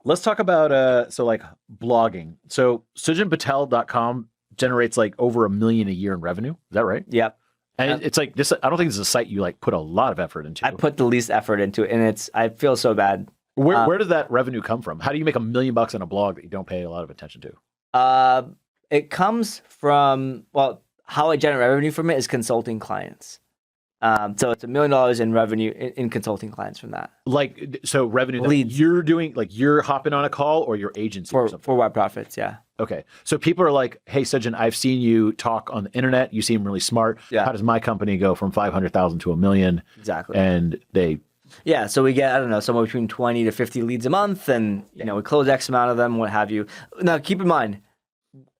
Let's talk about so like blogging. So SujinPatel.com generates like over $1 million a year in revenue. Is that right? Yep. And it's like this. I don't think this is a site you like put a lot of effort into. I put the least effort into it, and I feel so bad. Where does that revenue come from? How do you make $1 million in a blog that you don't pay a lot of attention to? It comes from, well, how I generate revenue from it is consulting clients. So it's $1 million in revenue in consulting clients from that. Like, so revenue Leads. that you're doing, like you're hopping on a call or your agency or something? For Web Profits, yeah. Okay. So people are like, hey, Sujin, I've seen you talk on the internet. You seem really smart. Yeah. How does my company go from 500,000 to $1 million? Exactly. And yeah, so we get, I don't know, somewhere between 20 to 50 leads a month, and you know, we close X amount of them, what have you. Now, keep in mind,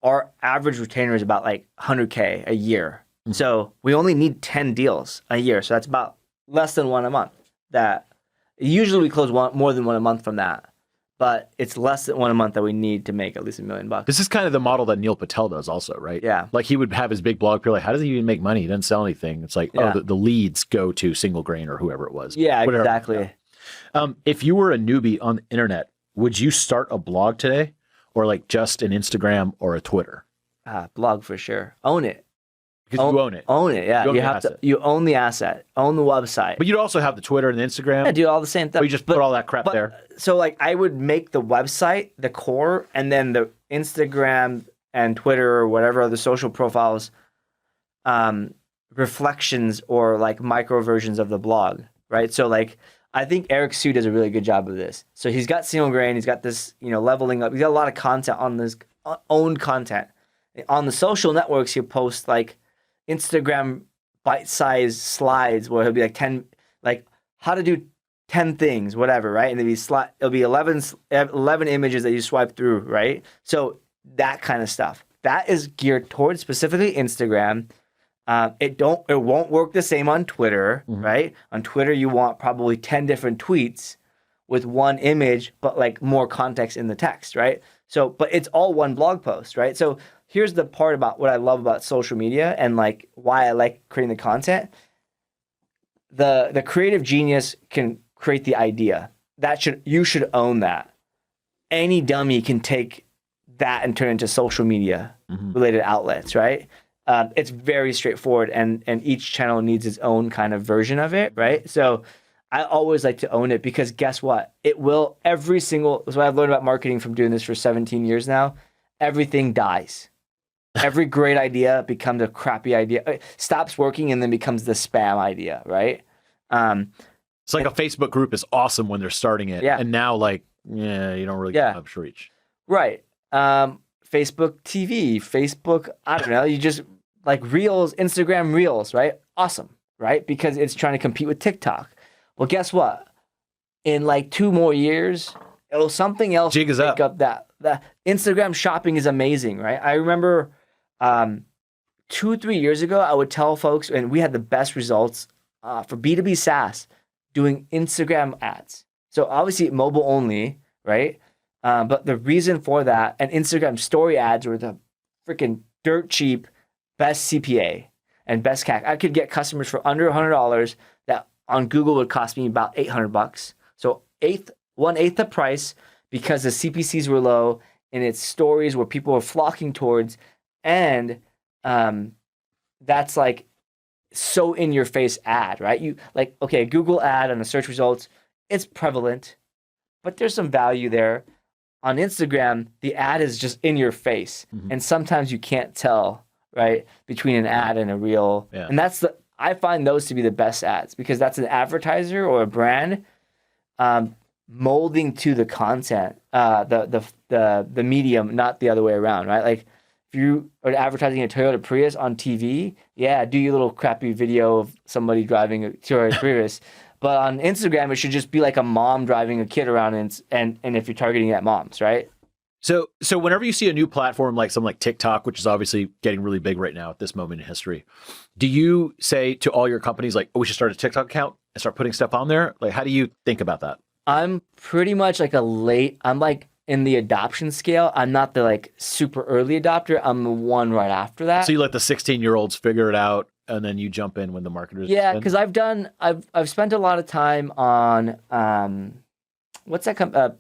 our average retainer is about like 100K a year. So we only need 10 deals a year. So that's about less than one a month. That usually we close more than one a month from that, but it's less than one a month that we need to make at least $1 million. This is kind of the model that Neil Patel does also, right? Yeah. Like he would have his big blog, people are like, how does he even make money? He doesn't sell anything. It's like, oh, the leads go to Single Grain or whoever it was. Yeah, whatever. exactly. If you were a newbie on the internet, would you start a blog today or like just an Instagram or a Twitter? Blog for sure. Own it. Because you own it. Own it, yeah. You have to. You own the asset. Own the website. But you'd also have the Twitter and the Instagram. Yeah, do all the same stuff. But you just put all that crap there. So like I would make the website the core, and then the Instagram and Twitter or whatever other social profiles, reflections or like micro versions of the blog, right? So like I think Eric Sue does a really good job of this. So he's got Single Grain. He's got this, leveling up. He's got a lot of content on this owned content. On the social networks, he'll post like Instagram bite-sized slides where he'll be like 10, like how to do 10 things, whatever, right? And it'll be 11 images that you swipe through, right? So that kind of stuff. That is geared towards specifically Instagram. It won't work the same on Twitter, right? On Twitter, you want probably 10 different tweets with one image, but like more context in the text, right? So, but it's all one blog post, right? So here's the part about what I love about social media and like why I like creating the content. The creative genius can create the idea. You should own that. Any dummy can take that and turn it into social media related outlets, right? It's very straightforward, and each channel needs its own kind of version of it, right? So I always like to own it because guess what? It will so I've learned about marketing from doing this for 17 years now. Everything dies. Every great idea becomes a crappy idea. It stops working and then becomes the spam idea, right? It's like a Facebook group is awesome when they're starting it. Yeah. And now like, you don't really get much reach. Right. Facebook TV, Facebook, I don't know, you just like Reels, Instagram Reels, right? Awesome, right? Because it's trying to compete with TikTok. Well, guess what? In like 2 more years, it'll something else Jig is pick up that. The Instagram shopping is amazing, right? I remember 2-3 years ago, I would tell folks, and we had the best results for B2B SaaS doing Instagram ads. So obviously mobile only, right? But the reason for that, and Instagram story ads were the freaking dirt cheap, best CPA and best CAC. I could get customers for under $100 that on Google would cost me about $800. So 1/8 the price because the CPCs were low and it's stories where people are flocking towards. And that's like so in your face ad, right? You like, okay, Google ad on the search results, it's prevalent, but there's some value there. On Instagram, the ad is just in your face. And sometimes you can't tell, right, between an ad and a reel. Yeah. And I find those to be the best ads because that's an advertiser or a brand molding to the content, the medium, not the other way around, right? Like if you are advertising a Toyota Prius on TV, yeah, do your little crappy video of somebody driving a Toyota Prius. But on Instagram, it should just be like a mom driving a kid around, and if you're targeting at moms, right? So whenever you see a new platform like something like TikTok, which is obviously getting really big right now at this moment in history, do you say to all your companies like, oh, we should start a TikTok account and start putting stuff on there? Like, how do you think about that? I'm pretty much like I'm like in the adoption scale. I'm not the like super early adopter. I'm the one right after that. So you let the 16-year-olds figure it out, and then you jump in when the marketers. Yeah, because I've spent a lot of time on what's that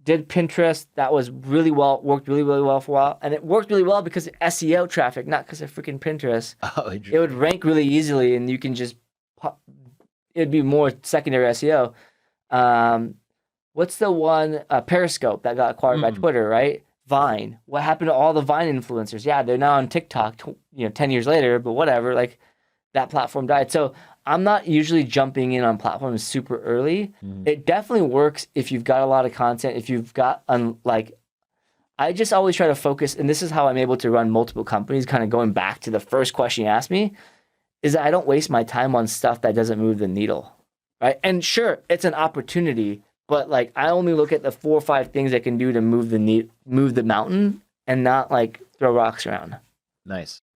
did Pinterest. That was really well, worked really, really well for a while. And it worked really well because of SEO traffic, not because of freaking Pinterest. Oh, It would rank really easily and you can just, it'd be more secondary SEO. What's the one, Periscope that got acquired by Twitter, right? Vine. What happened to all the Vine influencers? Yeah, they're now on TikTok, 10 years later, but whatever, like that platform died. So I'm not usually jumping in on platforms super early. It definitely works if you've got a lot of content, if you've got, I just always try to focus, and this is how I'm able to run multiple companies, kind of going back to the first question you asked me, is that I don't waste my time on stuff that doesn't move the needle, right? And sure, it's an opportunity, but like I only look at the 4 or 5 things I can do to move the mountain and not like throw rocks around. Nice.